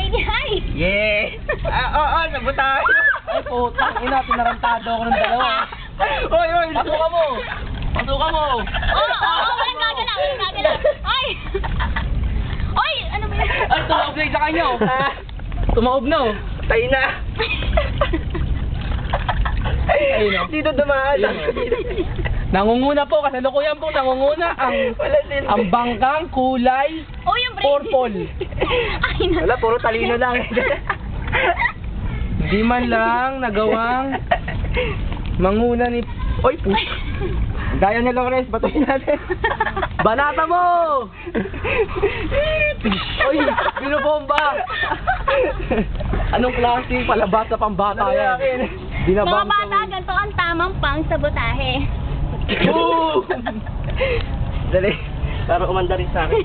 Baby, hi! Yeah! Oo, sabot tayo! Ay, putang ina, pinarantado ako ng dalawa. Oy, oy! Pasukan mo! Pasukan mo! Walang gagala, walang gagala. Ay! Ay, ano ba yun? Ay, tumaob na yung sa kanya, oh. Tumaob na, oh. Tayo na! Ayun, oh. Dito dumaan. Nangunguna po, kasalukuyan po, nangunguna Wala din. ang bangkang kulay Oh, yung brain. purple. Ay, na. Wala, puro talino lang. Di man lang nagawang manguna ni... Oy, puto. Gaya ni Lawrence, batuhin natin. Banata mo! Oy, binubomba! Anong klaseng palabas sa pambata yan? Mga Binabang bata, ganito ang tamang pang sabotahe. Boom! Dali, para umanda rin sa akin.